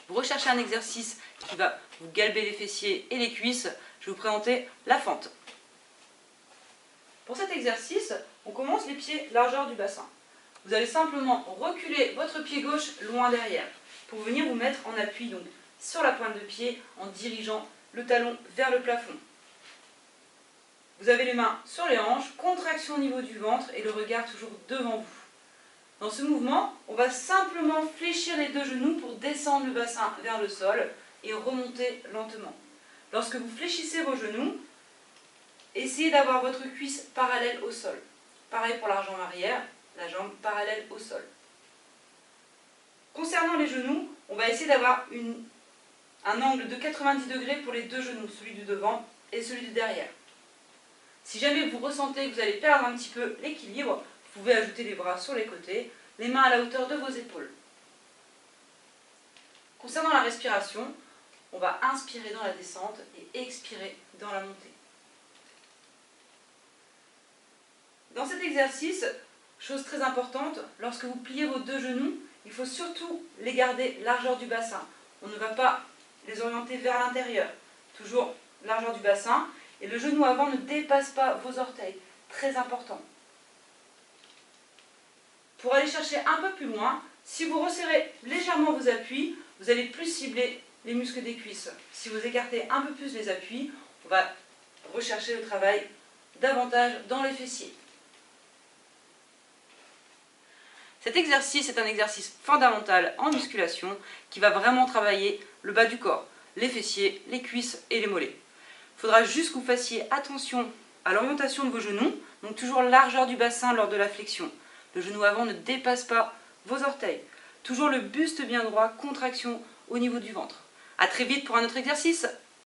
vous recherchez un exercice qui va vous galber les fessiers et les cuisses, je vais vous présenter la fente. Pour cet exercice, on commence les pieds largeur du bassin. Vous allez simplement reculer votre pied gauche loin derrière pour venir vous mettre en appui donc sur la pointe de pied en dirigeant le talon vers le plafond. Vous avez les mains sur les hanches, contraction au niveau du ventre et le regard toujours devant vous. Dans ce mouvement, on va simplement fléchir les deux genoux pour descendre le bassin vers le sol et remonter lentement. Lorsque vous fléchissez vos genoux, essayez d'avoir votre cuisse parallèle au sol. Pareil pour la jambe arrière, la jambe parallèle au sol. Concernant les genoux, on va essayer d'avoir un angle de 90 degrés pour les deux genoux, celui du devant et celui du derrière. Si jamais vous ressentez que vous allez perdre un petit peu l'équilibre, vous pouvez ajouter les bras sur les côtés, les mains à la hauteur de vos épaules. Concernant la respiration, on va inspirer dans la descente et expirer dans la montée. Dans cet exercice, chose très importante, lorsque vous pliez vos deux genoux, il faut surtout les garder largeur du bassin. On ne va pas les orienter vers l'intérieur, toujours largeur du bassin. Et le genou avant ne dépasse pas vos orteils, très important. Pour aller chercher un peu plus loin, si vous resserrez légèrement vos appuis, vous allez plus cibler les muscles des cuisses. Si vous écartez un peu plus les appuis, on va rechercher le travail davantage dans les fessiers. Cet exercice est un exercice fondamental en musculation qui va vraiment travailler le bas du corps, les fessiers, les cuisses et les mollets. Il faudra juste que vous fassiez attention à l'orientation de vos genoux, donc toujours largeur du bassin lors de la flexion. Le genou avant ne dépasse pas vos orteils. Toujours le buste bien droit, contraction au niveau du ventre. A très vite pour un autre exercice.